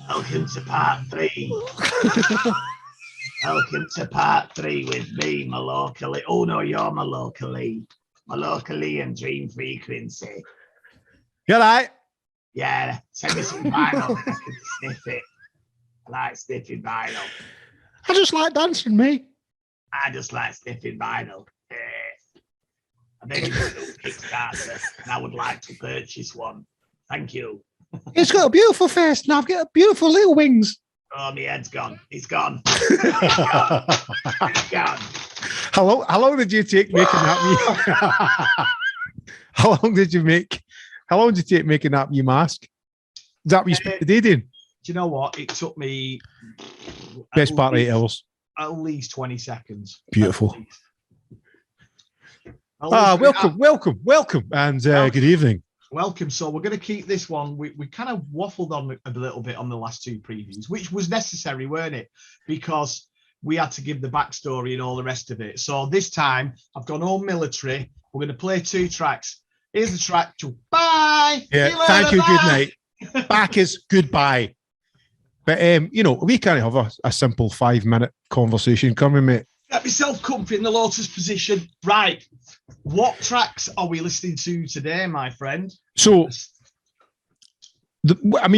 Welcome to part 3. Welcome to part 3 with me, Mallorca Lee. Oh no, you're Mallorca Lee. Mallorca Lee and Dream Frequency. You right? Yeah, send me some vinyl. I can sniff it. I like sniffing vinyl. I just like dancing, mate. I just like sniffing vinyl. I think it's a Kickstarter, and I would like to purchase one. Thank you. It's got a beautiful face, and I've got beautiful little wings. Oh, my head's gone. It's gone. It's gone. It's gone. How long did you take making that? How long did you take making that wee mask? Is that what you spent the day doing? Do you know what? It took me Best part of 8 hours. At least 20 seconds. Beautiful. Welcome, and good evening. Welcome. So we're going to keep this one. We kind of waffled on a little bit on the last 2 previews, which was necessary, weren't it? Because we had to give the backstory and all the rest of it. So this time I've gone all military. We're going to play 2 tracks. Here's the track. Bye. Yeah. Thank you. Bye. Good night. Back is goodbye. But we can't have a simple 5-minute conversation, can we, mate? Get myself comfy in the lotus position. Right. What tracks are we listening to today, my friend? So, we've got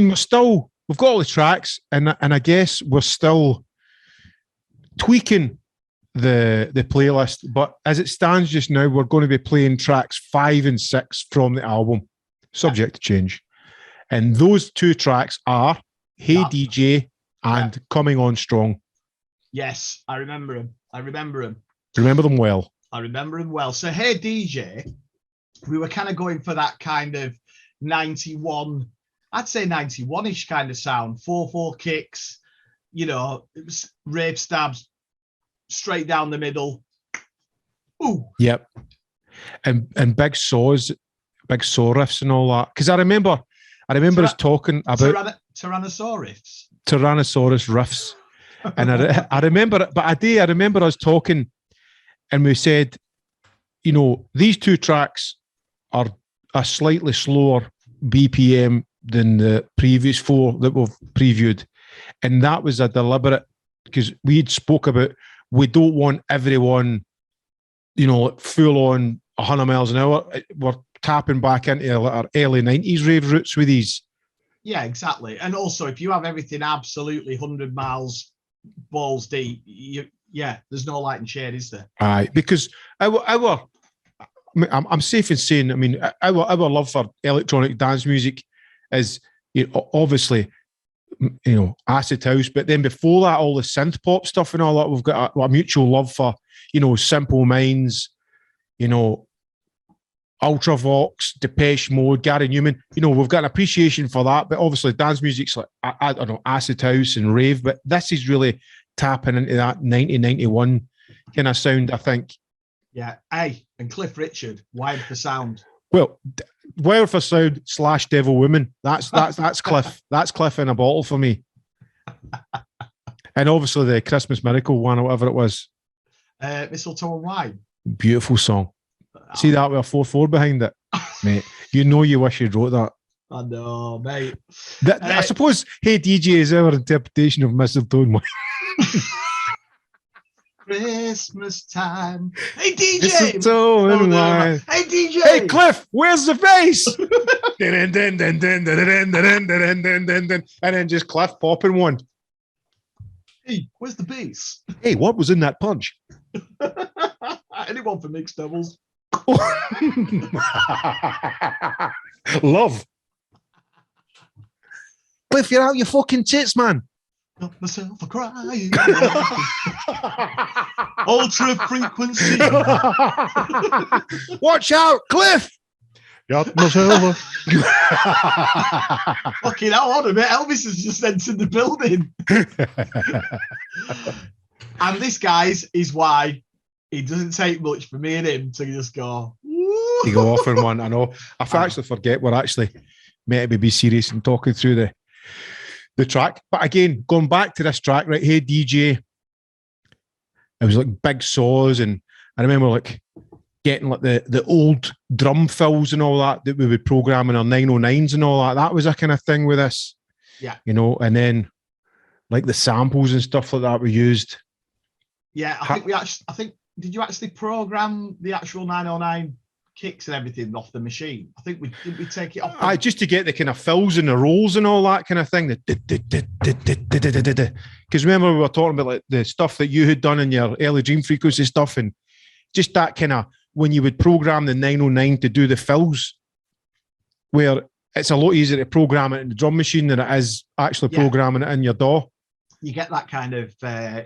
all the tracks, and I guess we're still tweaking the playlist. But as it stands just now, we're going to be playing tracks 5 and 6 from the album, subject to change. And those 2 tracks are Hey DJ and Coming On Strong. Yes, I remember them. Remember them well. I remember him well. So, Hey DJ, we were kind of going for that kind of 91, I'd say 91-ish kind of sound. 4/4 kicks, rave stabs straight down the middle. Ooh. Yep. And big saw riffs and all that. Because I remember us talking about Tyrannosaurus riffs. And I remember it, but I remember us talking, and we said, these 2 tracks are a slightly slower BPM than the previous 4 that we've previewed. And that was a deliberate, because we'd spoke about, we don't want everyone, full on 100 miles an hour. We're tapping back into our early 90s rave roots with these. Yeah, exactly. And also, if you have everything absolutely 100 miles balls deep, there's no light and shade, is there? Aye, because I'm safe in saying, our love for electronic dance music is obviously, acid house, but then before that, all the synth pop stuff and all that, we've got a mutual love for, Simple Minds, Ultravox, Depeche Mode, Gary Newman. We've got an appreciation for that, but obviously dance music's like, I don't know, acid house and rave, but this is really tapping into that 1991 kind of sound, I think. Yeah. Hey, and Cliff Richard, Wired for Sound. Well, Wired for Sound / Devil Woman. That's Cliff. That's Cliff in a bottle for me. And obviously the Christmas Miracle one or whatever it was. Mistletoe and Wine. Beautiful song. See that with a 4/4 behind it, mate. You wish you'd wrote that. I know, mate. I suppose Hey DJ is our interpretation of Mistletoe and Wine. Christmas time. Hey DJ. Mistletoe and Wine. Hey DJ. Hey Cliff, where's the bass? And then just Cliff popping one. Hey, where's the bass? Hey, what was in that punch? Anyone for mixed doubles? Love. Cliff, you're out your fucking tits, man. Got myself a crying. Ultra frequency. Watch out, Cliff. Got myself Fucking hell, on a bit. Elvis has just entered the building. And this, guys, is why it doesn't take much for me and him to just go. Woo! You go off on one. I know. I actually forget we're actually meant to be serious and talking through the track. But again, going back to this track, right? Hey DJ, it was like big saws, and I remember like getting like the old drum fills and all that we would program in our 909s and all that. That was a kind of thing with this. Yeah. You know, and then like the samples and stuff like that were used. Yeah, I think did you actually program the actual 909 kicks and everything off the machine? I think we take it off. Just to get the kind of fills and the rolls and all that kind of thing. Because remember we were talking about like the stuff that you had done in your early Dream Frequency stuff, and just that kind of when you would program the 909 to do the fills, where it's a lot easier to program it in the drum machine than it is actually programming it in your DAW. You get that kind of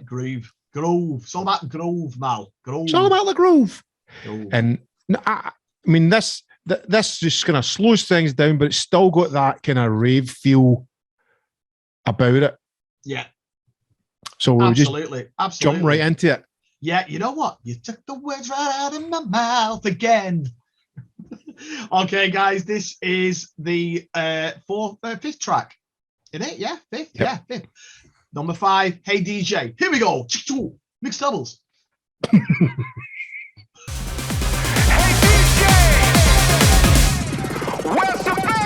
groove. It's all about groove, Mal. Groove. It's all about the groove. And I mean, this just kind of slows things down, but it's still got that kind of rave feel about it. Yeah. So we'll just jump right into it. Yeah, you know what? You took the words right out of my mouth again. Okay, guys, this is the fifth track. Isn't it? Yeah, fifth. Yep. Yeah, fifth. Number 5, Hey DJ. Here we go. Mixed doubles. Hey DJ, where's the bass?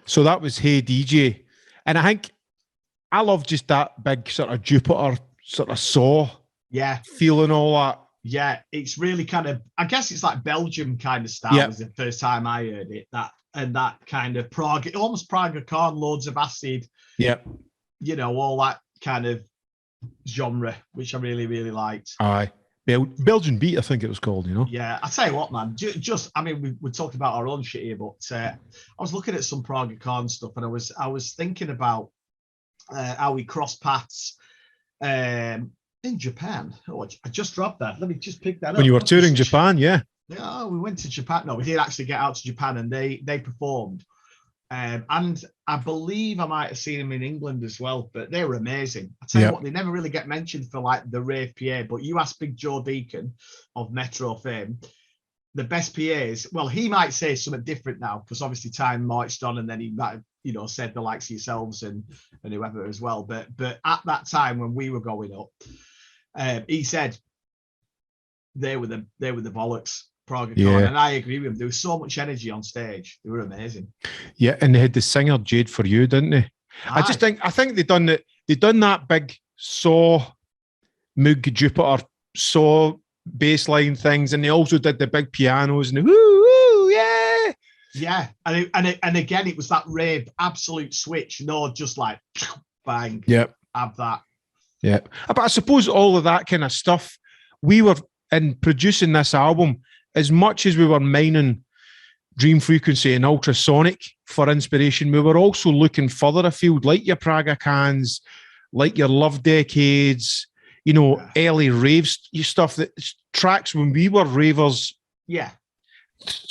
So that was Hey DJ. And I think I love just that big sort of Jupiter sort of saw. Yeah. Feeling all that. Yeah. It's really kind of, I guess it's like Belgium kind of style was the first time I heard it. That kind of Prague, almost Prague corn, loads of acid. Yeah. You know, all that kind of genre, which I really, really liked. Aye. Belgian Beat, I think it was called, you know? Yeah, I tell you what, man, I mean, we talked about our own shit here, but I was looking at some Prague corn stuff, and I was thinking about how we crossed paths in Japan. Oh, I just dropped that. Let me just pick that up. When you were touring Japan, yeah. Yeah, we went to Japan. No, we did actually get out to Japan, and they performed. And I believe I might have seen them in England as well, but they were amazing. I tell you what, they never really get mentioned for like the rave PA, but you ask Big Joe Deacon of Metro fame, the best PAs, well, he might say something different now, because obviously time marched on, and then he might have, said the likes of yourselves and whoever as well. But at that time when we were going up, he said they were the bollocks. Prague and I agree with him. There was so much energy on stage. They were amazing. Yeah, and they had the singer Jade For You, didn't they? Aye. I think they done that big saw Moog Jupiter saw bass line things, and they also did the big pianos and the woo, yeah. Yeah. And again it was that rave absolute switch, no just like bang. Yep. Have that. Yeah. But I suppose all of that kind of stuff, we were in producing this album, as much as we were mining Dream Frequency and Ultrasonic for inspiration, we were also looking further afield, like your Praga Cans, like your Love Decades, early raves stuff, that tracks when we were ravers. Yeah.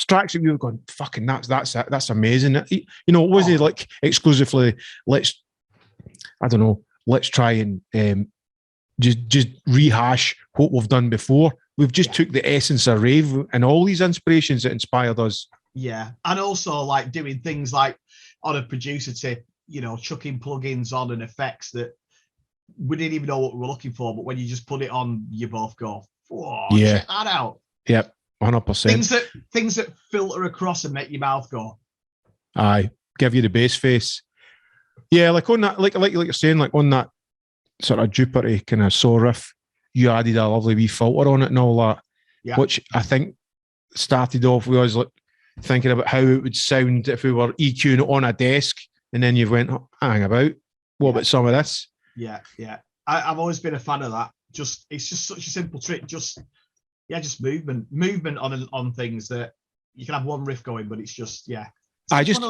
Tracks that we were going, fucking that's amazing. It wasn't like exclusively, I don't know, let's try and just rehash what we've done before. We've just took the essence of rave and all these inspirations that inspired us. Yeah, and also like doing things like on a producer tip, you know, chucking plugins on and effects that we didn't even know what we were looking for, but when you just put it on, you both go, "Whoa, check that out!" Yep, 100%. Things that filter across and make your mouth go. Aye, give you the bass face. Yeah, like on that, like you're saying, like on that sort of Jupiter kind of saw riff, you added a lovely wee filter on it and all that, which I think started off with us like thinking about how it would sound if we were EQing it on a desk, and then you went, hang about, what about some of this? Yeah. I've always been a fan of that. It's just such a simple trick. Just movement on things that you can have one riff going, but it's just just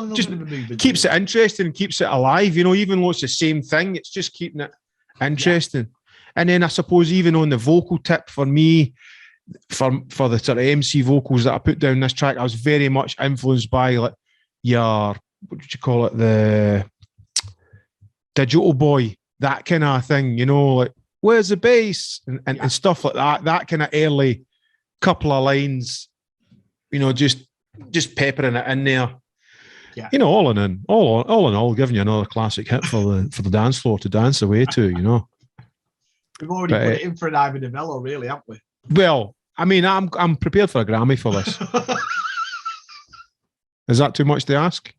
keeps it interesting and keeps it alive. You know, even though it's the same thing, it's just keeping it interesting. And then I suppose even on the vocal tip for me, for the sort of MC vocals that I put down this track, I was very much influenced by like your, what did you call it, the Digital Boy, that kind of thing, you know, like where's the bass and stuff like that kind of early couple of lines, you know, just peppering it in there. Yeah. You know, all in all, giving you another classic hit for the dance floor to dance away to, you know. We've already put it in for an Ivan Novello, really, haven't we? Well, I mean, I'm prepared for a Grammy for this. Is that too much to ask?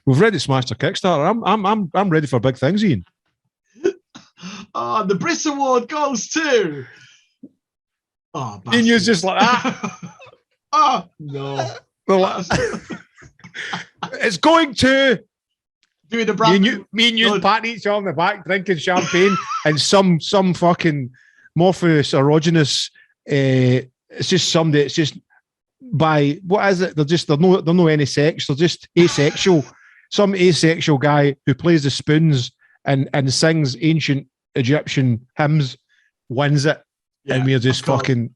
We've already smashed a Kickstarter. I'm ready for big things, Ian. Oh, the Briss Award goes to. Oh, Ian, you're just like that. Oh no. Well, it's going to. Doing the brand. Me and you patting each other on the back, drinking champagne, and some fucking Morpheus erogenous. It's just somebody. It's just by what is it? They're no any sex. They're just asexual. Some asexual guy who plays the spoons and sings ancient Egyptian hymns wins it, and we're just fucking.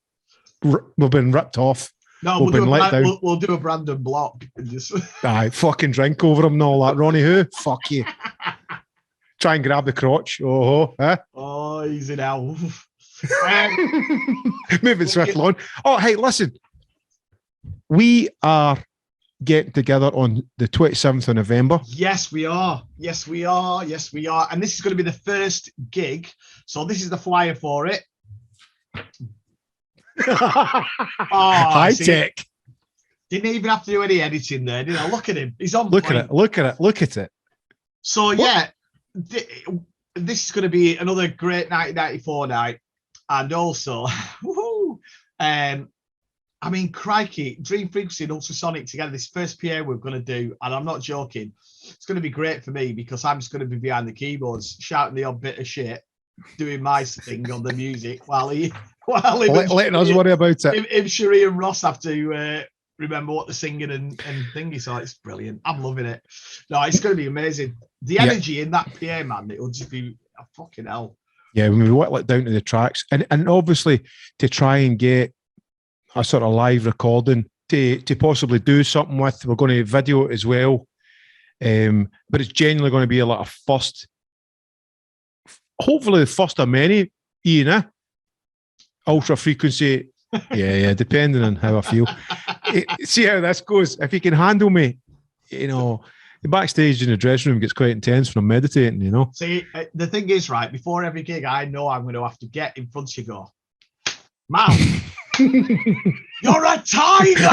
We've been ripped off. No, we'll do a Brandon block and just aye, fucking drink over him and all that. Ronnie, who? Fuck you. Try and grab the crotch. Huh? Oh, easy now. Moving swiftly on. Oh, hey, listen. We are getting together on the 27th of November. Yes, we are. And this is going to be the first gig. So this is the flyer for it. High tech. Didn't even have to do any editing there, did I? Look at him. He's on. Look at it. So this is going to be another great 1994 night, and also, I mean, crikey, Dream Frequency and Ultrasonic together. This first PA we're going to do, and I'm not joking. It's going to be great for me because I'm just going to be behind the keyboards, shouting the odd bit of shit, doing my thing on the music while letting us worry about it. If Cherie and Ross have to remember what they're singing and thingy, so it's brilliant. I'm loving it. No, it's going to be amazing. The energy in that PA, man, it'll just be a fucking hell. Yeah, when we whittle it down to the tracks, and obviously to try and get a sort of live recording to possibly do something with. We're going to video it as well, but it's genuinely going to be a lot of first. Hopefully, the first of many, Ian. Ultra frequency, yeah, depending on how I feel. See how this goes. If you can handle me, you know, the backstage in the dressing room gets quite intense when I'm meditating, you know. See, the thing is, right, before every gig, I know I'm going to have to get in front of you, go, Mal, you're a tiger!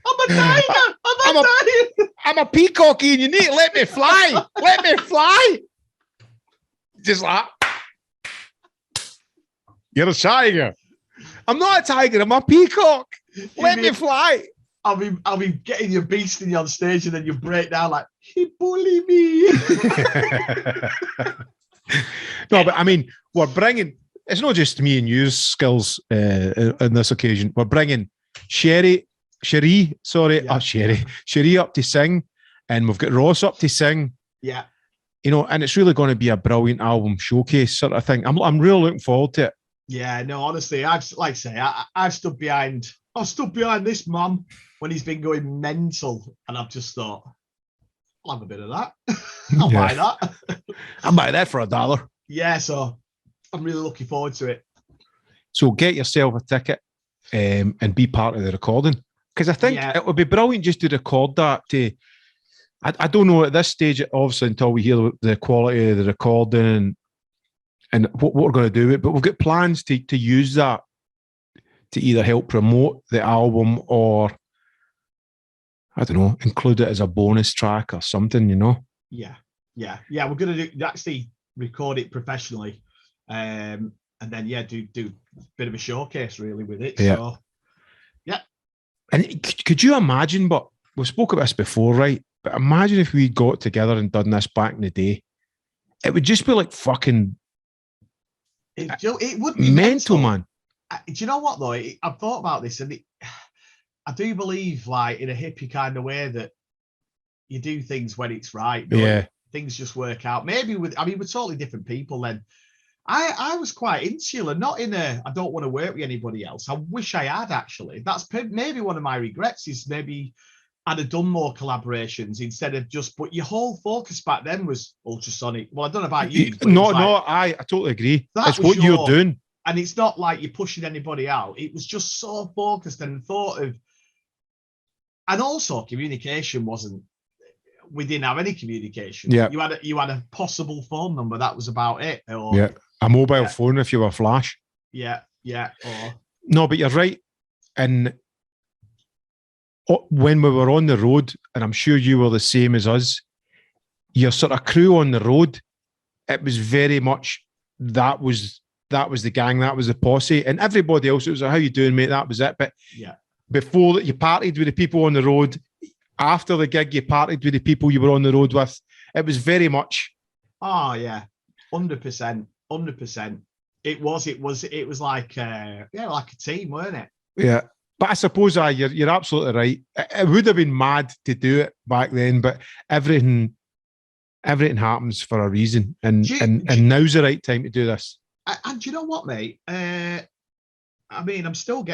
I'm a tiger! I'm a peacock, Ian. You need to let me fly. Let me fly. Just like, you're a tiger. I'm not a tiger. I'm a peacock. Let me fly. I'll be getting your beast in you on stage, and then you break down like, he bullied me. No, but I mean, we're bringing. It's not just me and you's skills on this occasion. We're bringing Cherie up to sing, and we've got Ross up to sing. Yeah. You know, and it's really going to be a brilliant album showcase sort of thing. I'm really looking forward to it. Yeah, no, honestly, I've stood behind this man when he's been going mental, and I've just thought, I'll have a bit of that. I'll buy that. I'll buy that for $1. Yeah, so I'm really looking forward to it. So get yourself a ticket and be part of the recording. Because I think it would be brilliant just to record that. I don't know at this stage, obviously, until we hear the quality of the recording and what we're going to do with it, but we've got plans to use that to either help promote the album or, I don't know, include it as a bonus track or something, you know? Yeah. We're going to actually record it professionally, and then do a bit of a showcase really with it. Yeah. So, yeah. And could you imagine? But we spoke about this before, right? But imagine if we got together and done this back in the day. It would just be like fucking. It would be mental, man. Do you know what though? I've thought about this, and I do believe, like in a hippie kind of way, that you do things when it's right. Yeah, things just work out. Maybe we're totally different people. Then I was quite insular, not in a I don't want to work with anybody else. I wish I had actually. That's maybe one of my regrets is maybe I'd have done more collaborations instead of just. But your whole focus back then was ultrasonic. Well, I don't know about you. I totally agree. That's what you're doing. And it's not like you're pushing anybody out. It was just so focused and thought of. And also, communication wasn't. We didn't have any communication. Yeah. You had a possible phone number. That was about it. Or, yeah. A mobile phone if you were flash. Yeah. No, but you're right. And when we were on the road, and I'm sure you were the same as us, your sort of crew on the road, it was very much that was the gang, that was the posse, and everybody else, it was like, how you doing, mate? That was it. But before that, you partied with the people on the road. After the gig, you partied with the people you were on the road with. It was very much. Oh yeah, 100%. It was like like a team, weren't it? Yeah. But I suppose you're absolutely right. It would have been mad to do it back then, but everything happens for a reason, and now's the right time to do this. And do you know what, mate? I'm still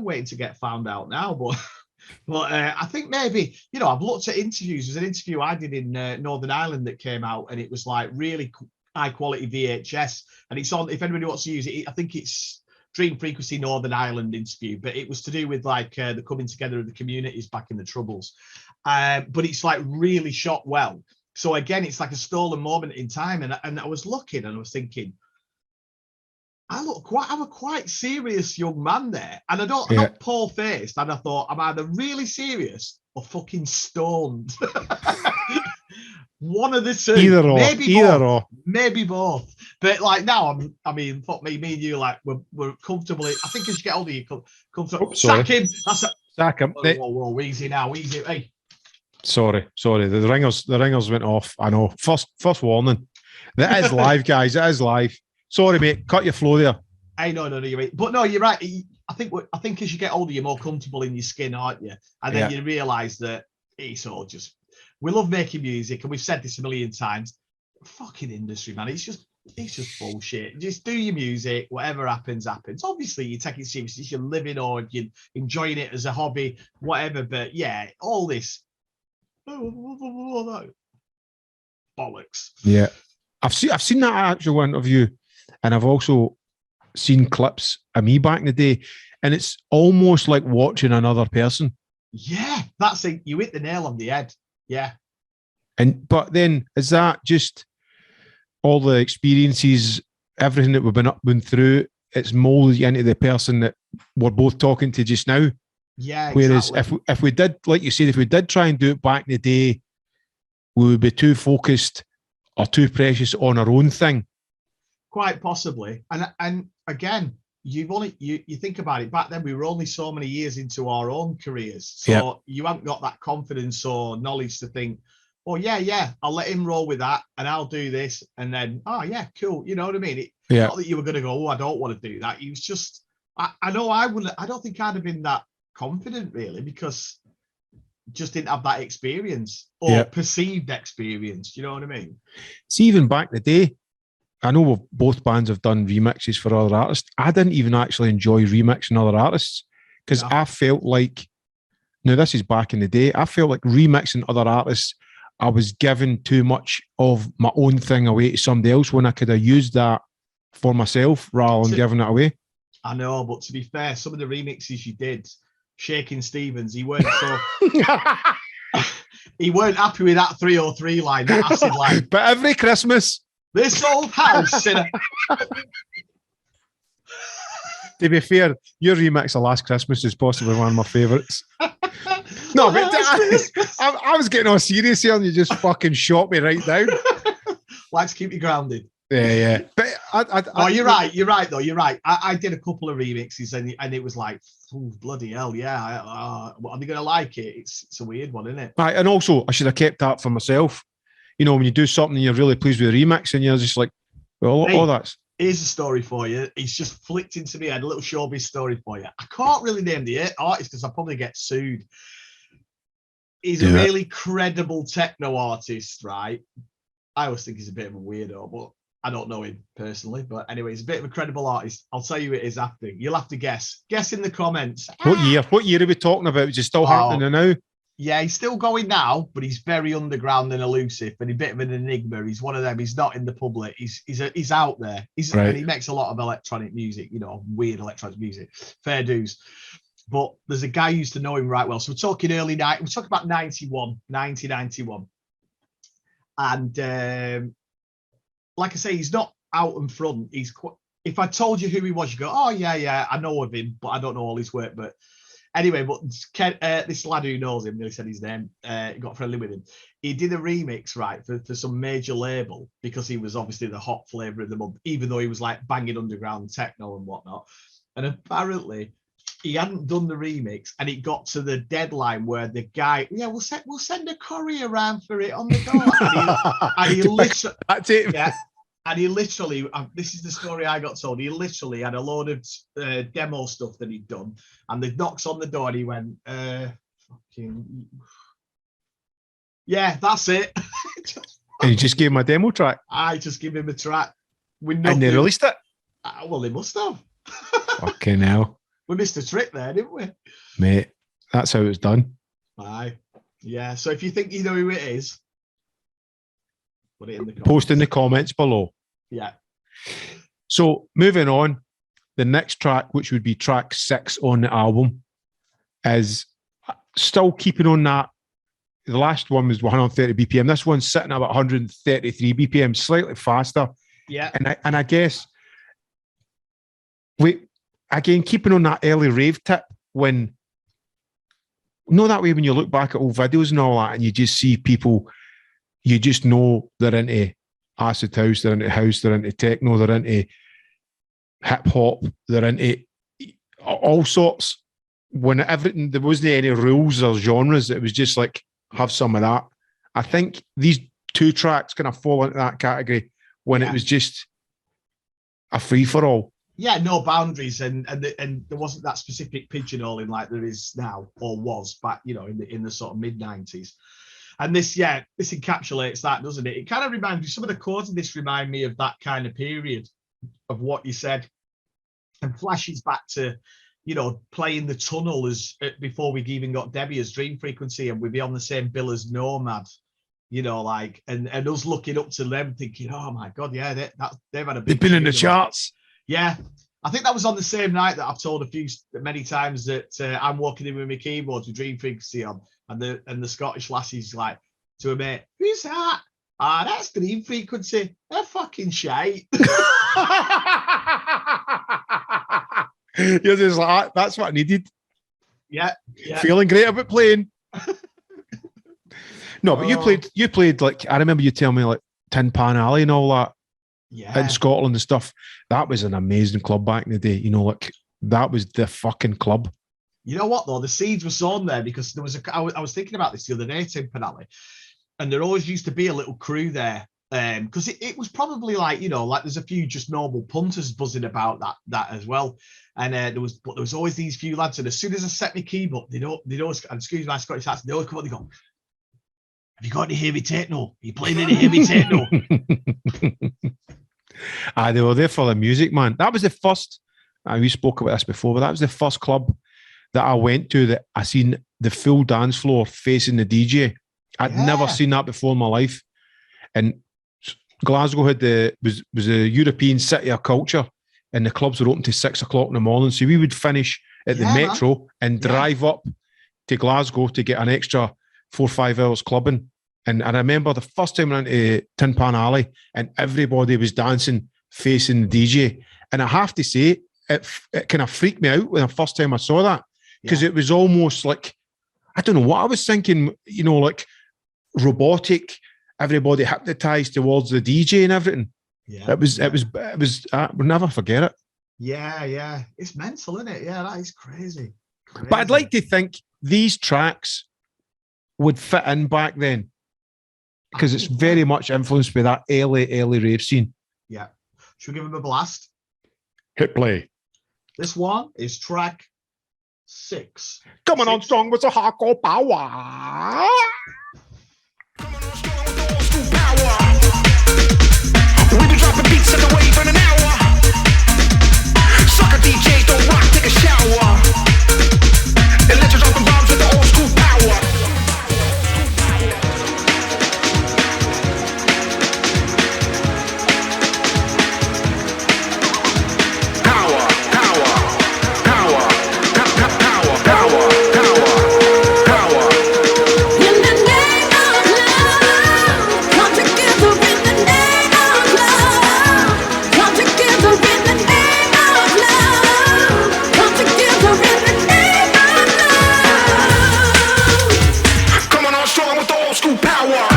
waiting to get found out now, but I think maybe I've looked at interviews. There's an interview I did in Northern Ireland that came out, and it was like really high quality VHS, and it's on. If anybody wants to use it, I think it's Dream Frequency Northern Ireland interview, but it was to do with like the coming together of the communities back in the Troubles. But it's like really shot well. So again, it's like a stolen moment in time. And I was looking and I was thinking, I'm a quite serious young man there. And I'm not poor faced. And I thought, I'm either really serious or fucking stoned. One of the two. Maybe both. But like now, fuck me and you, like we're comfortably. I think as you get older, you comfortable. Sack him. Sack him. Whoa, easy now, easy. Hey. Sorry. The ringers went off. I know. First warning. That is live, guys. It is live. Sorry, mate. Cut your flow there. Hey, no, you're right. But no, you're right. I think as you get older, you're more comfortable in your skin, aren't you? And then you realise that it's all just. We love making music, and we've said this a million times. Fucking industry, man. It's just bullshit. Just do your music. Whatever happens. Obviously, you take it seriously. You're living or you're enjoying it as a hobby, whatever. But yeah, all this bollocks. Yeah, I've seen that actual interview, and I've also seen clips of me back in the day, and it's almost like watching another person. Yeah, that's it. You hit the nail on the head. Yeah. But then is that just all the experiences, everything that we've been through, it's molded you into the person that we're both talking to just now? Yeah. Whereas exactly. if we did, like you said, if we did try and do it back in the day, we would be too focused or too precious on our own thing. Quite possibly. And again, you think about it, back then we were only so many years into our own careers, so you haven't got that confidence or knowledge to think, oh yeah, I'll let him roll with that and I'll do this, and then cool, you know what I mean? Not that you were going to go, I don't want to do that. It was just I know I don't think I'd have been that confident really, because just didn't have that experience or perceived experience, you know what I mean? See, even back in the day, I know both bands have done remixes for other artists. I didn't even actually enjoy remixing other artists because I felt like, now this is back in the day, I felt like remixing other artists, I was giving too much of my own thing away to somebody else when I could have used that for myself rather than giving it away. I know, but to be fair, some of the remixes you did, Shaking Stevens, he weren't so he weren't happy with that 303 line, that acid line. But every Christmas, This old house in a to be fair, your remix of Last Christmas is possibly one of my favourites. No, but I was getting all serious here and you just fucking shot me right down. Like to keep you grounded. Yeah. But Oh, you're right though. You're right. I did a couple of remixes and it was like, oh, bloody hell, yeah. Are they gonna like it? It's a weird one, isn't it? Right, and also I should have kept that for myself. You know, when you do something and you're really pleased with the remix and you're just like, well, Hey, all that's here's a story for you. It's just flicked into me. I had a little showbiz story for you. I can't really name the artist because I'll probably get sued. He's a really credible techno artist, right? I always think he's a bit of a weirdo, but I don't know him personally. But anyway, he's a bit of a credible artist. I'll tell you who it is after. You'll have to guess. Guess in the comments. What year? What year are we talking about? Is it still happening now? Yeah, he's still going now, but he's very underground and elusive and a bit of an enigma. He's one of them. He's not in the public. He's out there. And he makes a lot of electronic music, you know, weird electronic music. Fair dues. But there's a guy who used to know him right well. So we're talking early night. We're talking about 1991. And like I say, he's not out in front. He's quite, if I told you who he was, you go, oh yeah, I know of him, but I don't know all his work. But anyway, but this lad who knows him, he said his name, got friendly with him. He did a remix, right, for some major label because he was obviously the hot flavour of the month, even though he was like banging underground techno and whatnot. And apparently he hadn't done the remix and it got to the deadline where the guy, we'll send a courier around for it on the door. And he literally, that's it. Yeah. And he literally, this is the story I got told, he literally had a load of demo stuff that he'd done. And the knocks on the door and he went, yeah, that's it. And you just gave him a demo track? I just give him a track. And they released it? Well, they must have. Fucking hell. We missed a trick there, didn't we? Mate, that's how it's done. Aye. Yeah, so if you think you know who it is, put it in the comments. Post in the comments below. Yeah. So moving on, the next track, which would be track 6 on the album, is still keeping on that. The last one was 130 BPM. This one's sitting at about 133 BPM, slightly faster. Yeah. And I guess again, keeping on that early rave tip when, that way when you look back at old videos and all that and you just see people, you just know they're into acid house, they're into techno, they're into hip hop, they're into all sorts. When everything, there wasn't any rules or genres, it was just like, have some of that. I think these two tracks kind of fall into that category when it was just a free for all. Yeah, no boundaries, and there wasn't that specific pigeonholing like there is now, or was back, in the sort of mid-90s. And this encapsulates that, doesn't it? It kind of reminds me, some of the chords of this remind me of that kind of period of what you said, and flashes back to, playing the tunnel as before we even got Debbie as Dream Frequency, and we'd be on the same bill as Nomad, and us looking up to them thinking, oh my God, yeah, they've had a big. They've been in the charts. Yeah, I think that was on the same night that I've told many times that I'm walking in with my keyboard with Dream Frequency on, and the Scottish lassie's like to a mate, who's that? That's Dream Frequency. They're fucking shite. You're just like, that's what I needed. Yeah. Feeling great about playing. No, but you played like, I remember you telling me like Tin Pan Alley and all that. Yeah. In Scotland and stuff. That was an amazing club back in the day. That was the fucking club. You know what though? The seeds were sown there because there was I was thinking about this the other day, Tin Pan Alley, and there always used to be a little crew there. Because it was probably like, like there's a few just normal punters buzzing about that as well. And there was always these few lads, and as soon as I set my keyboard, they'd always, and excuse my Scottish accent, they always come on, they go, have you got any heavy techno? Are you playing any heavy techno? They were there for the music, man. That was the first, we spoke about this before, but that was the first club that I went to that I seen the full dance floor facing the DJ. I'd never seen that before in my life. And Glasgow was a European city of culture, and the clubs were open to 6 o'clock in the morning. So we would finish at the metro and drive up to Glasgow to get an extra 4 or 5 hours clubbing. And I remember the first time I went to Tin Pan Alley and everybody was dancing facing the DJ. And I have to say, it kind of freaked me out when the first time I saw that, because it was almost like, I don't know what I was thinking, you know, like robotic, everybody hypnotized towards the DJ and everything. Yeah, it was. We'll never forget it. Yeah, it's mental, isn't it? Yeah, that is crazy. But I'd like to think these tracks would fit in back then, because it's very much influenced by that early rave scene. Yeah. Should we give him a blast? Hit play. This one is track 6. Coming on strong with the hardcore power. We be dropping beats in the wave in an hour. Sucker DJs don't rock, take a shower. And let's just open bombs with the old school power. Power, power, power, power, power, power, power. In the name of love, come together in the name of love. Come together in the name of love. Come together in the name of love. Coming on strong with the old school power.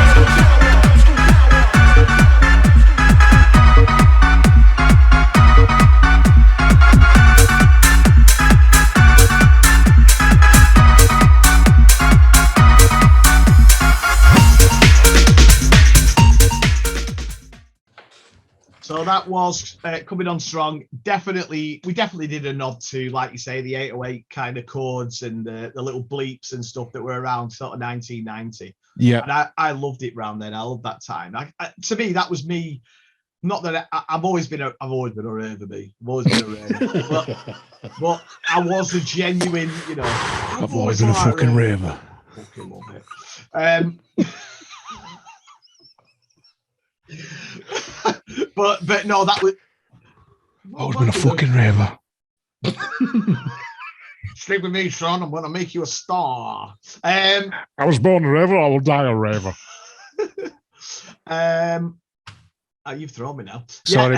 So that was coming on strong. We definitely did a nod to, like you say, the 808 kind of chords and the little bleeps and stuff that were around sort of 1990. Yeah, and I loved it round then. I loved that time. To me, that was me. Not that I've always been a raver, me. I've always been a raver, but I was a genuine, you know. I've always been a fucking raver. Fucking love it. But no, that was. I've always been a fucking raver. Stick with me, son. I'm going to make you a star. I was born a raver. I will die a raver. You've thrown me now. Sorry.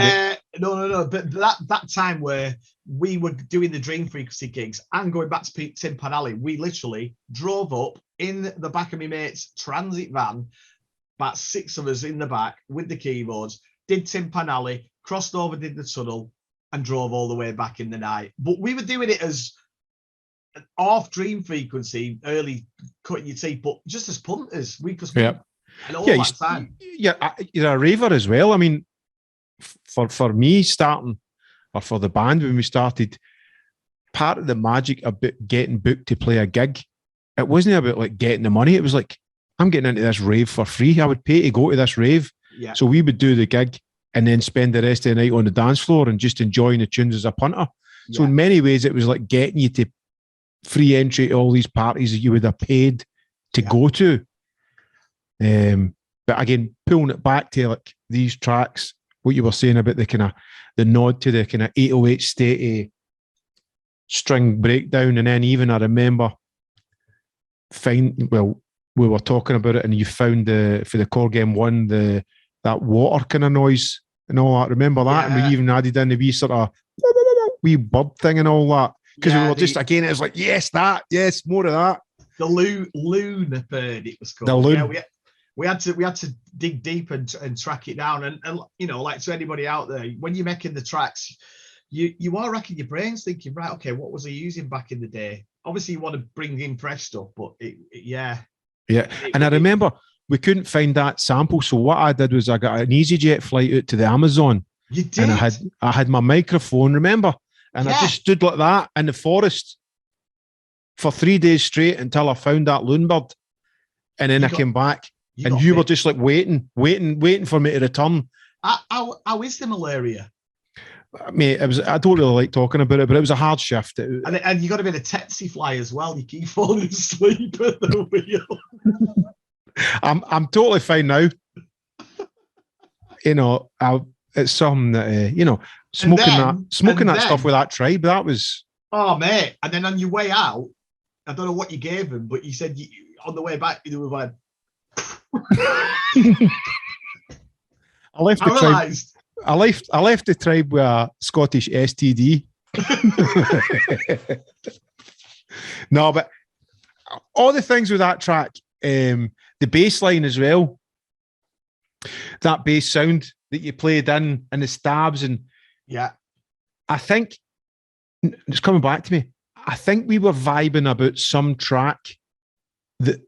No. But that time where we were doing the Dream Frequency gigs and going back to Tin Pan Alley, we literally drove up in the back of my mate's transit van, about 6 of us in the back with the keyboards, did Tin Pan Alley, crossed over, did the tunnel, and drove all the way back in the night. But we were doing it as off Dream Frequency, early cutting your teeth, but just as punters. We just yeah. And all that time. Yeah, you're a raver as well. I mean, for me starting, or for the band when we started, part of the magic about getting booked to play a gig, it wasn't about like getting the money. It was like, I'm getting into this rave for free. I would pay to go to this rave. Yeah. So we would do the gig and then spend the rest of the night on the dance floor and just enjoying the tunes as a punter. Yeah. So in many ways, it was like getting you to free entry to all these parties that you would have paid to go to. But again, pulling it back to like these tracks, what you were saying about the kind of the nod to the kind of 808 statey string breakdown, and then even I remember we were talking about it, and you found for the Core Game 1 that water kind of noise and all that. Remember that? Yeah. And we even added in the wee sort of wee bird thing and all that, because we were just again, it was like yes, more of that. The loon bird, it was called. The loon. Yeah, we had to dig deep and track it down, and you know, like to anybody out there, when you're making the tracks, you are racking your brains thinking, right, okay, what was he using back in the day? Obviously, you want to bring in fresh stuff, but yeah. And I remember we couldn't find that sample, so what I did was I got an EasyJet flight out to the Amazon. You did, and I had my microphone, remember, and I just stood like that in the forest for 3 days straight until I found that loon bird, and then I came back. And you were just like waiting for me to return. How is the malaria? Mate, I don't really like talking about it, but it was a hard shift. And you got to be a tsetse fly as well. You keep falling asleep at the wheel. I'm totally fine now. You know, it's something that smoking that stuff with that tribe. That was Oh, mate. And then on your way out, I don't know what you gave him, but you said on the way back, you were like, I left the tribe. I left the tribe with a Scottish STD. No, but all the things with that track, the bass line as well, that bass sound that you played in and the stabs, and yeah, I think it's coming back to me. I think we were vibing about some track that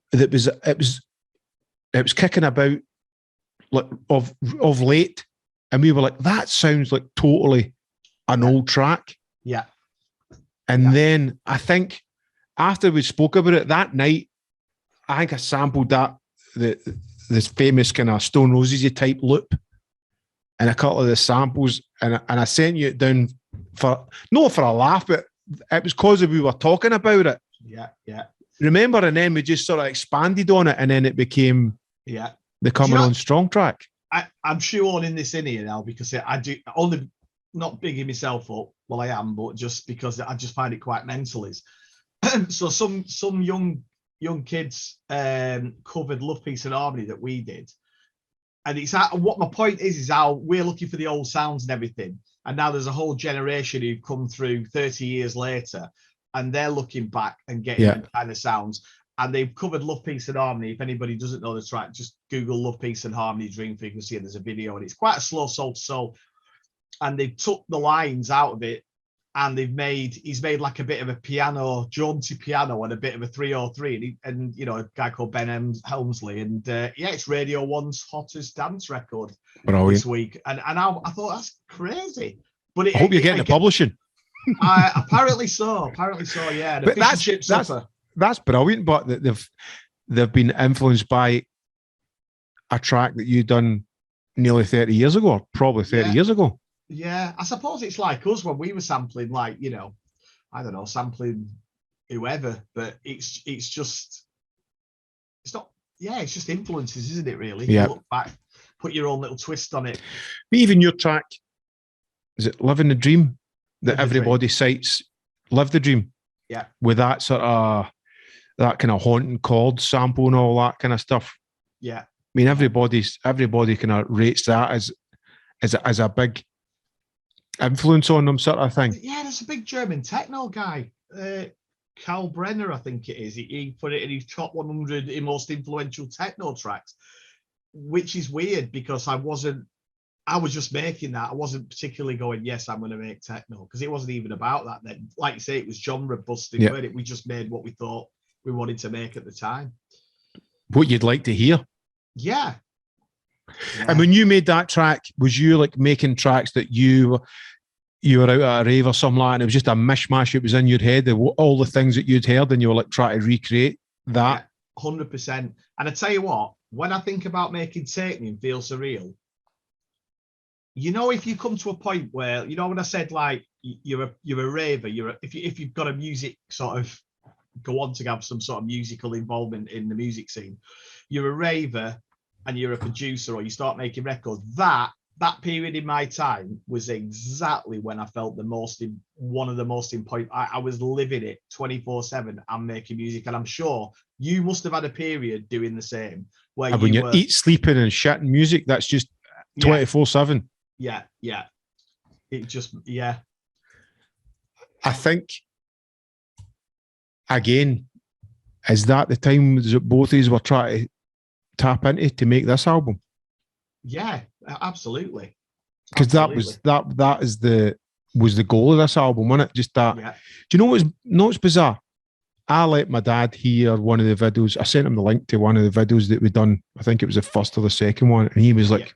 was kicking about like of late, and we were like, that sounds like totally an old track. Yeah. And then I think after we spoke about it that night, I think I sampled this famous kind of Stone Roses type loop and a couple of the samples, and I sent you it down for a laugh, but it was because we were talking about it. Yeah, yeah. Remember, and then we just sort of expanded on it, and then it became the Coming On Strong track. I'm shoehorning this in here now because I do only not bigging myself up. Well, I am, but just because I just find it quite mental. Is so some young kids covered Love, Peace and Harmony that we did, and it's what my point is how we're looking for the old sounds and everything, and now there's a whole generation who've come through 30 years later, and they're looking back and getting the kind of sounds. And they've covered Love, Peace and Harmony. If anybody doesn't know the track, just Google Love, Peace and Harmony Dream Frequency, and there's a video, and it's quite a slow soul to soul. And they've took the lines out of it, and he's made like a bit of a piano, jaunty piano, and a bit of a 303, and a guy called Ben Helmsley, and it's Radio 1's hottest dance record this week. And I thought that's crazy. But I hope you're getting the publishing. Apparently so, yeah. But that's brilliant. But they've been influenced by a track that you done nearly 30 years ago, or probably 30 years ago. Yeah, I suppose it's like us when we were sampling, like, I don't know, sampling whoever, but it's just influences, isn't it, really? Yeah. You look back, put your own little twist on it. Even your track, is it Living the Dream? That everybody cites, Live the Dream. Yeah. With that sort of, that kind of haunting chord sample and all that kind of stuff. Yeah. I mean, everybody kind of rates that as a big influence on them, sort of thing. Yeah, there's a big German techno guy, Karl Brenner, I think it is. He put it in his top 100 most influential techno tracks, which is weird because I was just making that. I wasn't particularly going, yes, I'm going to make techno, because it wasn't even about that then. Like you say, it was genre busting, weren't it? We just made what we thought we wanted to make at the time. What you'd like to hear. Yeah. And when you made that track, was you like making tracks that you were out at a rave or something like that, and it was just a mishmash, it was in your head, all the things that you'd heard, and you were like trying to recreate that? Yeah, 100%. And I tell you what, when I think about making Take Me and Feel Surreal, if you come to a point where, when I said like you're a raver, if you've got a music sort of go on to have some sort of musical involvement in the music scene, you're a raver and you're a producer, or you start making records. That period in my time was exactly when I felt one of the most important. I was living it 24/7 and making music, and I'm sure you must have had a period doing the same where when you eat, sleeping, and shitting music. That's just 24/7. Yeah. It just, I think, again, is that the time that both of us were trying to tap into to make this album? Yeah, absolutely. Because that was the goal of this album, wasn't it? Just that. Yeah. Do you know what's bizarre? I let my dad hear one of the videos. I sent him the link to one of the videos that we'd done. I think it was the first or the second one, and he was like,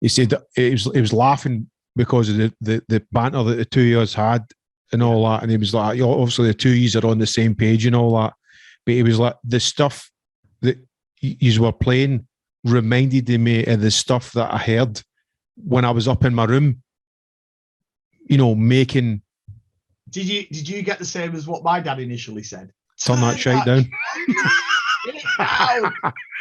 he said that he was laughing because of the banter that the two of us had and all that, and he was like, obviously the two of us are on the same page and all that, but he was like, the stuff that you were playing reminded me of the stuff that I heard when I was up in my room, making. Did you get the same as what my dad initially said? Turn that shite down. Get it down.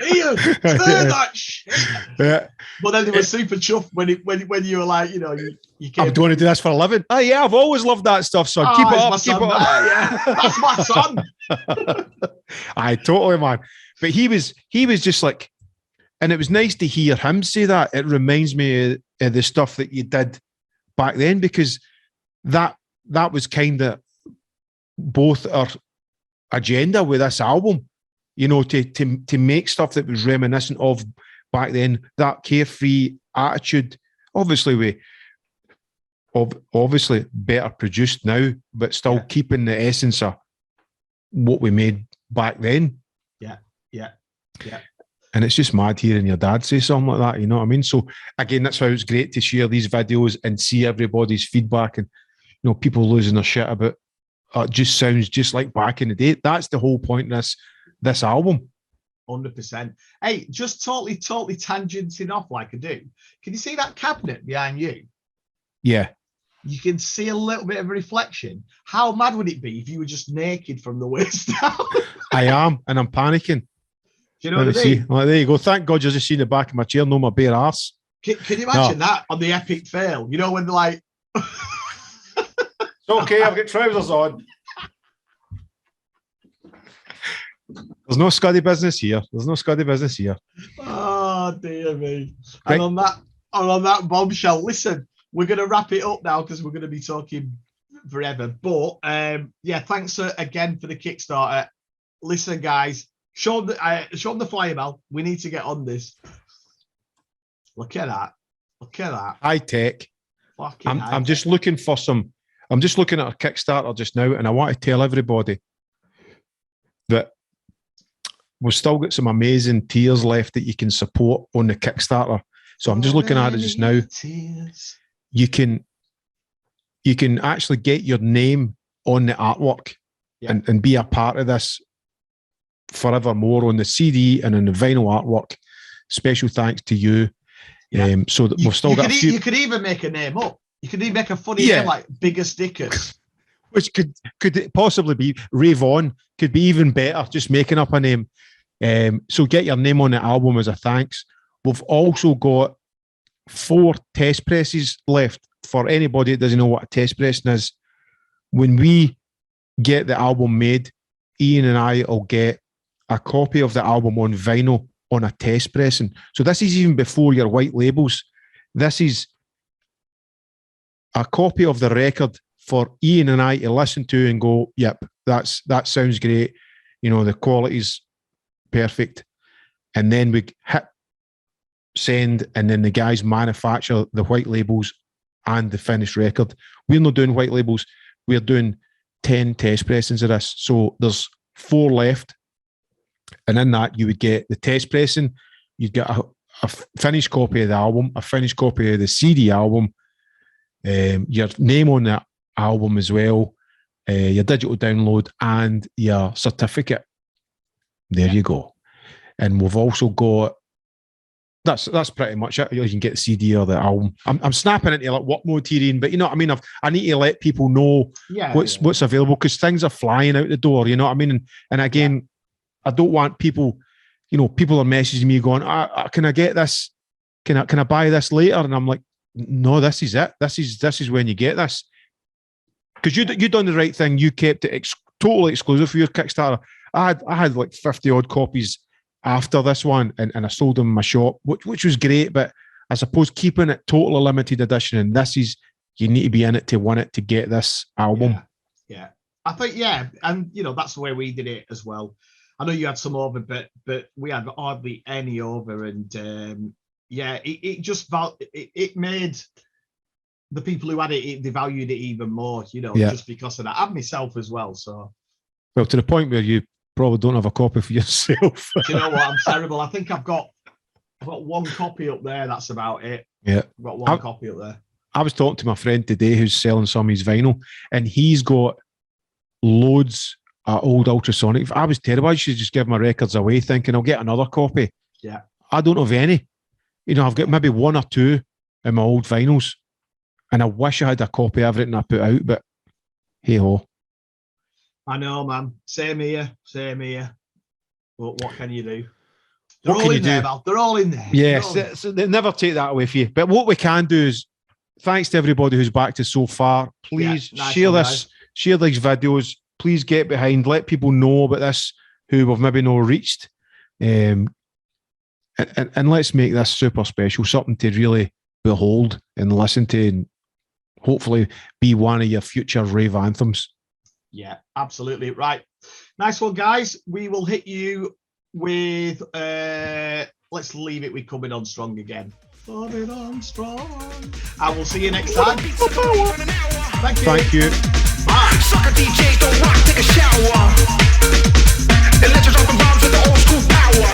Ian, turn that shit. Yeah. But then they were super chuffed when you were like, you know, you came. I'm going to do this for a living. Oh yeah, I've always loved that stuff. So keep it it's up. my Keep son. it up. Yeah, that's my son. I totally, man. But he was just like, and it was nice to hear him say that. It reminds me of the stuff that you did back then, because that was kind of both our agenda with this album, you know, to make stuff that was reminiscent of back then, that carefree attitude. Obviously obviously better produced now, but still keeping the essence of what we made back then. Yeah. And it's just mad hearing your dad say something like that, you know what I mean? So again, that's why it's great to share these videos and see everybody's feedback, and you know, people losing their shit about it just sounds just like back in the day. That's the whole point of this album. 100%. Hey, just totally tangenting off like I do. Can you see that cabinet behind you? Yeah. You can see a little bit of reflection. How mad would it be if you were just naked from the waist down? I am, and I'm panicking. Do you know Let me what I see. mean? Well, there you go. Thank God you're just seeing the back of my chair, no my bare arse. Can you imagine that on the epic fail? You know, when they're like, It's okay, I've got trousers on. There's no scuddy business here. oh dear me. Right. And on that bombshell, listen, we're going to wrap it up now because we're going to be talking forever. But thanks again for the Kickstarter. Listen, guys, show them the flyer bell. We need to get on this. Look at that. High tech. Fucking I'm just looking for some. I'm just looking at a Kickstarter just now, and I want to tell everybody that we've still got some amazing tiers left that you can support on the Kickstarter. So I'm just looking at it just now. You can actually get your name on the artwork and be a part of this forevermore on the CD and on the vinyl artwork. Special thanks to you. So that we've still got a few. You could even make a name up. You could even make a funny name like Bigger Stickers. Which could it possibly be Ray Vaughan, could be even better, just making up a name. So get your name on the album as a thanks. We've also got 4 test presses left for anybody that doesn't know what a test pressing is. When we get the album made, Ian and I will get a copy of the album on vinyl on a test pressing. So this is even before your white labels. This is a copy of the record for Ian and I to listen to and go, yep, that sounds great. You know, the quality's perfect. And then we hit send, and then the guys manufacture the white labels and the finished record. We're not doing white labels. We're doing 10 test pressings of this. So there's 4 left. And in that, you would get the test pressing. You'd get a finished copy of the album, a finished copy of the CD album, your name on the album as well, your digital download, and your certificate. There you go. And we've also got, that's pretty much it. You can get the CD or the album. I'm snapping into like work mode here, Ian, but you know what I mean? I need to let people know what's available, because things are flying out the door, you know what I mean? And again, I don't want people, you know, people are messaging me going, can I get this? Can I buy this later? And I'm like, no, this is it. This is when you get this. Because you done the right thing. You kept it totally exclusive for your Kickstarter. I had like 50 odd copies after this one, and I sold them in my shop, which was great. But I suppose keeping it totally limited edition, and this is, you need to be in it to win it to get this album. Yeah. I think, and you know, that's the way we did it as well. I know you had some over, but we had hardly any over, and it just it made the people who had it, they valued it even more, you know, just because of that. And myself as well. So, well, to the point where you probably don't have a copy for yourself. Do you know what? I'm terrible. I think I've got 1 copy up there. That's about it. Yeah, I've got one copy up there. I was talking to my friend today who's selling some of his vinyl, and he's got loads old ultrasonic. I was terrible. I should just give my records away thinking I'll get another copy. Yeah. I don't have any. You know, I've got maybe 1 or 2 in my old vinyls, and I wish I had a copy of everything I put out, but hey ho. I know, man. Same here. But what can you do? They're What all can in you there, do? Val. They're all in there. Yes, They're all in so they never take that away from you. But what we can do is, thanks to everybody who's backed us so far. Please Yeah, nice share one, this, share these videos. Please get behind, let people know about this who we've maybe not reached, and let's make this super special, something to really behold and listen to, and hopefully be one of your future rave anthems. Yeah, absolutely. Right. Nice one, guys. We will hit you with let's leave it with Coming On Strong again. Coming On Strong. And we'll see you next time. Thank you. Thank you. Bye. Sucker DJs don't rock, take a shower. And let's just open bombs with the old school power.